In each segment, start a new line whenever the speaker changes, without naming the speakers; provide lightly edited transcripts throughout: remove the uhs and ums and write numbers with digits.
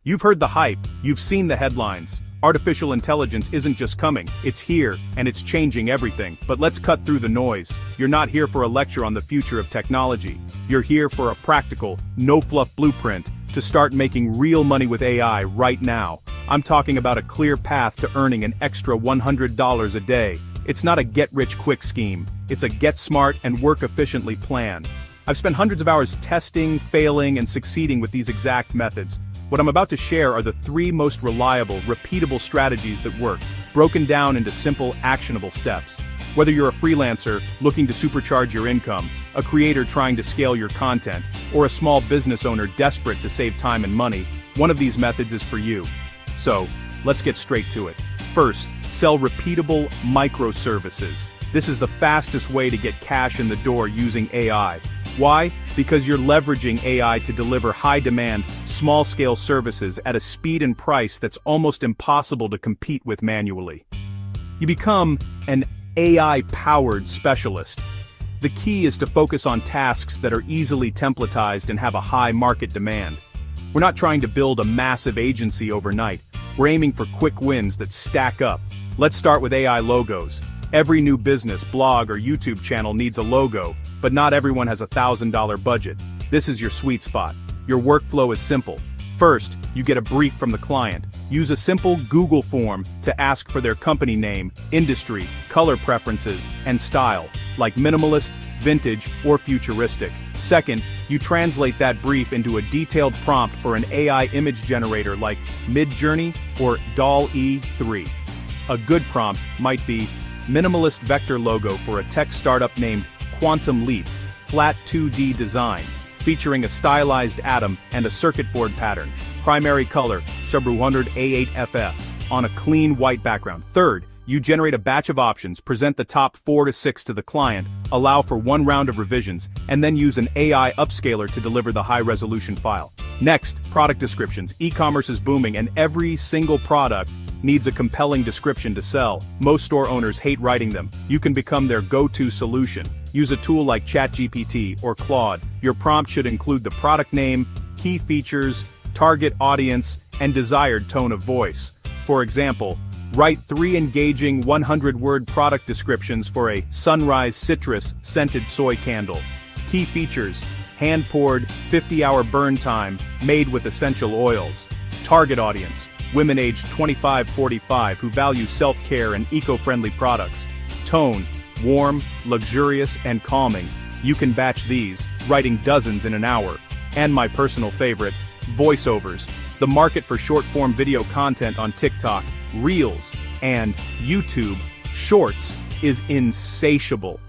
You've heard the hype, you've seen the headlines. Artificial intelligence isn't just coming, it's here, and it's changing everything. But let's cut through the noise. You're not here for a lecture on the future of technology. You're here for a practical, no-fluff blueprint to start making real money with AI right now. I'm talking about a clear path to earning an extra $100 a day. It's not a get-rich-quick scheme. It's a get-smart and work-efficiently plan. I've spent hundreds of hours testing, failing, and succeeding with these exact methods. What I'm about to share are the 3 most reliable, repeatable strategies that work, broken down into simple, actionable steps. Whether you're a freelancer looking to supercharge your income, a creator trying to scale your content, or a small business owner desperate to save time and money, one of these methods is for you. So, let's get straight to it. First, sell repeatable microservices. This is the fastest way to get cash in the door using AI. Why? Because you're leveraging AI to deliver high-demand, small-scale services at a speed and price that's almost impossible to compete with manually. You become an AI-powered specialist. The key is to focus on tasks that are easily templatized and have a high market demand. We're not trying to build a massive agency overnight. We're aiming for quick wins that stack up. Let's start with AI logos. Every new business, blog, or YouTube channel needs a logo, but not everyone has a $1,000 budget. This is your sweet spot. Your workflow is simple. First, you get a brief from the client. Use a simple Google form to ask for their company name, industry, color preferences, and style, like minimalist, vintage, or futuristic. Second, you translate that brief into a detailed prompt for an AI image generator like Midjourney or DALL-E 3. A good prompt might be, minimalist vector logo for a tech startup named Quantum Leap, flat 2D design, featuring a stylized atom and a circuit board pattern. Primary color, Sub100 A8FF, on a clean white background. Third, you generate a batch of options, present the top 4 to 6 to the client, allow for 1 round of revisions, and then use an AI upscaler to deliver the high-resolution file. Next, product descriptions. E-commerce is booming and every single product needs a compelling description to sell. Most store owners hate writing them. You can become their go-to solution. Use a tool like ChatGPT or Claude. Your prompt should include the product name, key features, target audience, and desired tone of voice. For example, write 3 engaging 100-word product descriptions for a sunrise citrus scented soy candle. Key features: hand-poured, 50-hour burn time, made with essential oils. Target audience: women aged 25-45 who value self-care and eco-friendly products. Tone: warm, luxurious, and calming. You can batch these, writing dozens in an hour. And my personal favorite, voiceovers. The market for short-form video content on TikTok, Reels, and YouTube Shorts is insatiable.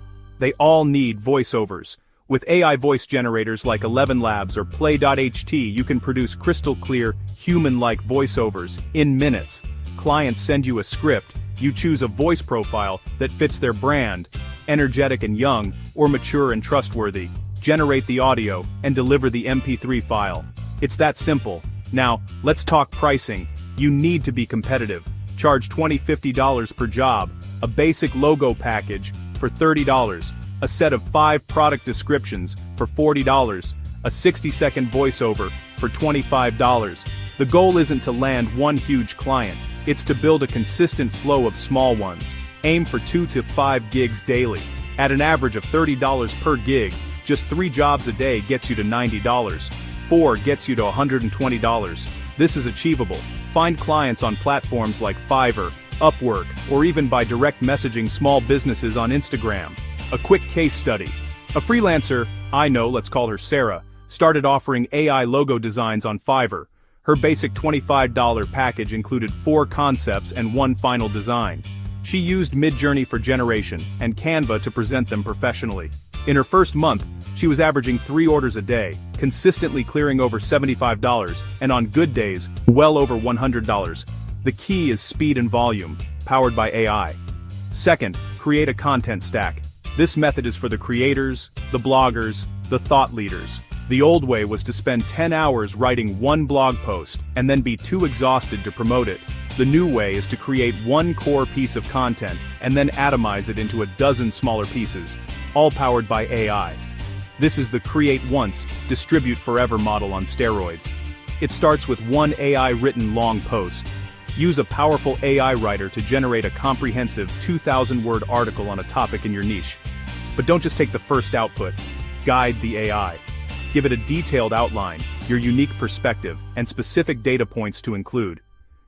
They all need voiceovers. With AI voice generators like 11 Labs or Play.ht, you can produce crystal-clear, human-like voiceovers in minutes. Clients send you a script, you choose a voice profile that fits their brand, energetic and young, or mature and trustworthy. Generate the audio, and deliver the MP3 file. It's that simple. Now, let's talk pricing. You need to be competitive. Charge $20–50 per job, a basic logo package for $30, a set of 5 product descriptions for $40, a 60-second voiceover for $25. The goal isn't to land one huge client, it's to build a consistent flow of small ones. Aim for 2 to 5 gigs daily. At an average of $30 per gig, just 3 jobs a day gets you to $90. 4 gets you to $120. This is achievable. Find clients on platforms like Fiverr, Upwork, or even by direct messaging small businesses on Instagram. A quick case study. A freelancer I know, let's call her Sarah, started offering AI logo designs on Fiverr. Her basic $25 package included 4 concepts and 1 final design. She used Midjourney for generation and Canva to present them professionally. In her first month, she was averaging 3 orders a day, consistently clearing over $75, and on good days, well over $100. The key is speed and volume, powered by AI. Second, create a content stack. This method is for the creators, the bloggers, the thought leaders. The old way was to spend 10 hours writing 1 blog post and then be too exhausted to promote it. The new way is to create 1 core piece of content and then atomize it into a dozen smaller pieces, all powered by AI. This is the create once, distribute forever model on steroids. It starts with one AI-written long post. Use a powerful AI writer to generate a comprehensive 2,000-word article on a topic in your niche. But don't just take the first output. Guide the AI. Give it a detailed outline, your unique perspective, and specific data points to include.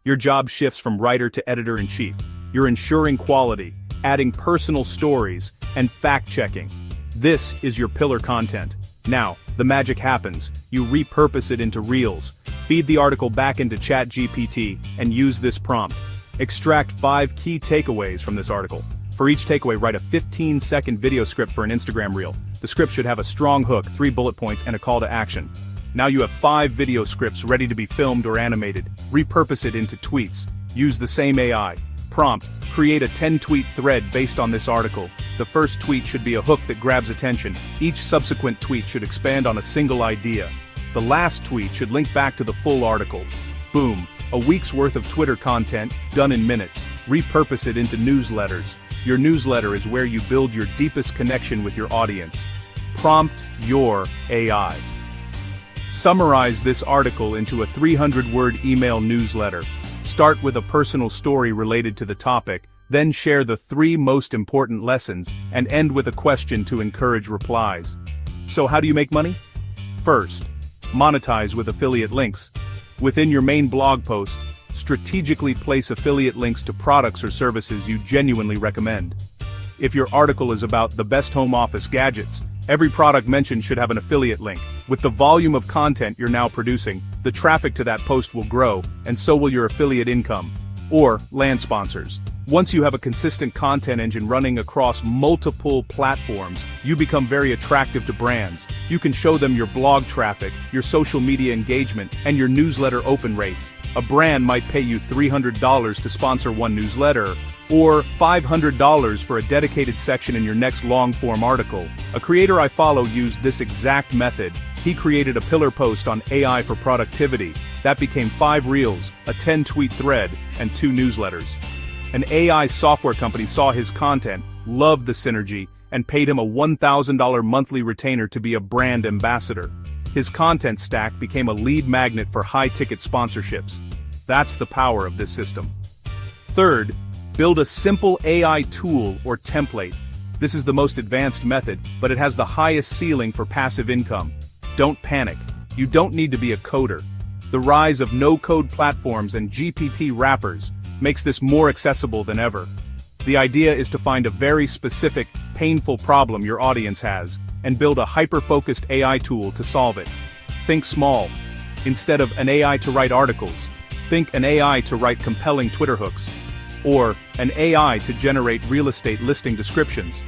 Your job shifts from writer to editor-in-chief. You're ensuring quality, adding personal stories, and fact-checking. This is your pillar content. Now, the magic happens. You repurpose it into Reels. Feed the article back into ChatGPT and use this prompt. Extract 5 key takeaways from this article. For each takeaway, write a 15-second video script for an Instagram reel. The script should have a strong hook, 3 bullet points, and a call to action. Now you have 5 video scripts ready to be filmed or animated. Repurpose it into tweets. Use the same AI. Prompt: create a 10-tweet thread based on this article. The first tweet should be a hook that grabs attention. Each subsequent tweet should expand on a single idea. The last tweet should link back to the full article. Boom. A week's worth of Twitter content, done in minutes. Repurpose it into newsletters. Your newsletter is where you build your deepest connection with your audience. Prompt your AI. Summarize this article into a 300-word email newsletter. Start with a personal story related to the topic, then share the 3 most important lessons, and end with a question to encourage replies. So how do you make money? First, monetize with affiliate links. Within your main blog post, strategically place affiliate links to products or services you genuinely recommend. If your article is about the best home office gadgets, every product mentioned should have an affiliate link. With the volume of content you're now producing, the traffic to that post will grow, and so will your affiliate income. Or land sponsors. Once you have a consistent content engine running across multiple platforms, you become very attractive to brands. You can show them your blog traffic, your social media engagement, and your newsletter open rates. A brand might pay you $300 to sponsor one newsletter, or $500 for a dedicated section in your next long-form article. A creator I follow used this exact method. He created a pillar post on AI for productivity. That became 5 reels, a 10-tweet thread, and 2 newsletters. An AI software company saw his content, loved the synergy, and paid him a $1,000 monthly retainer to be a brand ambassador. His content stack became a lead magnet for high-ticket sponsorships. That's the power of this system. Third, build a simple AI tool or template. This is the most advanced method, but it has the highest ceiling for passive income. Don't panic. You don't need to be a coder. The rise of no-code platforms and GPT wrappers makes this more accessible than ever. The idea is to find a very specific, painful problem your audience has, and build a hyper-focused AI tool to solve it. Think small. Instead of an AI to write articles, think an AI to write compelling Twitter hooks. Or an AI to generate real estate listing descriptions.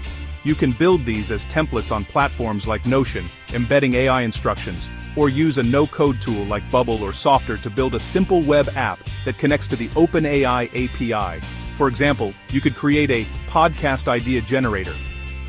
You can build these as templates on platforms like Notion, embedding AI instructions, or use a no-code tool like Bubble or Softer to build a simple web app that connects to the OpenAI API. For example, you could create a podcast idea generator.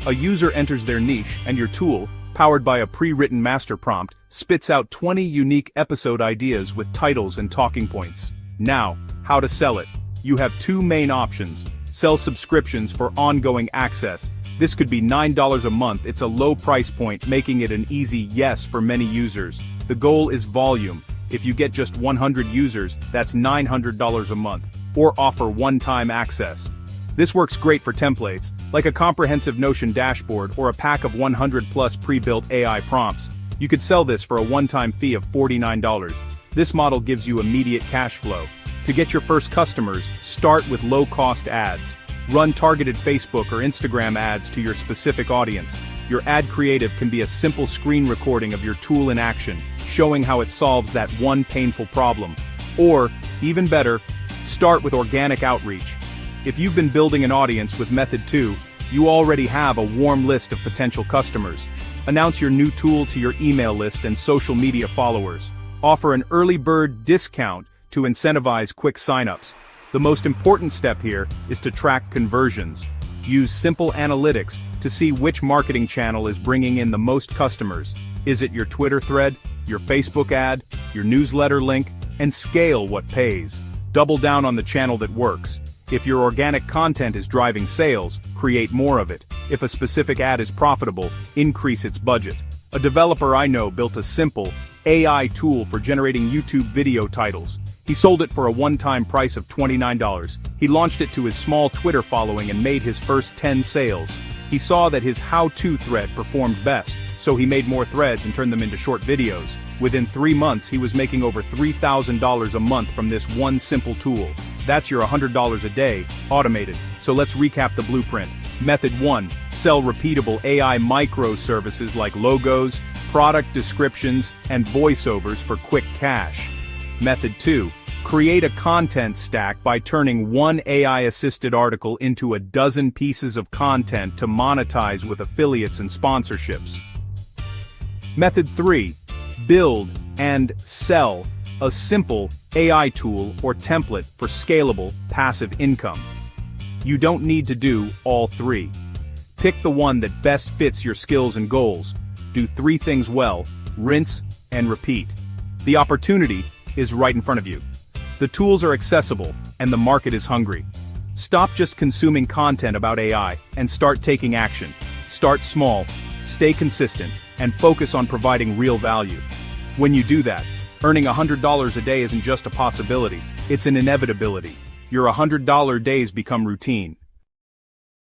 A user enters their niche, and your tool, powered by a pre-written master prompt, spits out 20 unique episode ideas with titles and talking points. Now, how to sell it? You have 2 main options. Sell subscriptions for ongoing access. This could be $9 a month. It's a low price point, making it an easy yes for many users. The goal is volume. If you get just 100 users, that's $900 a month. Or offer one-time access. This works great for templates, like a comprehensive Notion dashboard or a pack of 100+ pre-built AI prompts. You could sell this for a one-time fee of $49. This model gives you immediate cash flow. To get your first customers, start with low-cost ads. Run targeted Facebook or Instagram ads to your specific audience. Your ad creative can be a simple screen recording of your tool in action, showing how it solves that one painful problem. Or, even better, start with organic outreach. If you've been building an audience with Method 2, you already have a warm list of potential customers. Announce your new tool to your email list and social media followers. Offer an early bird discount to incentivize quick signups. The most important step here is to track conversions. Use simple analytics to see which marketing channel is bringing in the most customers. Is it your Twitter thread, your Facebook ad, your newsletter link, and scale what pays. Double down on the channel that works. If your organic content is driving sales, create more of it. If a specific ad is profitable, increase its budget. A developer I know built a simple, AI tool for generating YouTube video titles. He sold it for a one-time price of $29. He launched it to his small Twitter following and made his first 10 sales. He saw that his how-to thread performed best, so he made more threads and turned them into short videos. Within 3 months, he was making over $3,000 a month from this one simple tool. That's your $100 a day, automated. So let's recap the blueprint. Method 1. Sell repeatable AI microservices like logos, product descriptions, and voiceovers for quick cash. Method 2. Create a content stack by turning one AI-assisted article into a dozen pieces of content to monetize with affiliates and sponsorships. Method 3. Build and sell a simple AI tool or template for scalable, passive income. You don't need to do all three. Pick the one that best fits your skills and goals. Do 3 things well, rinse and repeat. The opportunity is right in front of you. The tools are accessible, and the market is hungry. Stop just consuming content about AI and start taking action. Start small, stay consistent, and focus on providing real value. When you do that, earning $100 a day isn't just a possibility, it's an inevitability. Your $100 days become routine.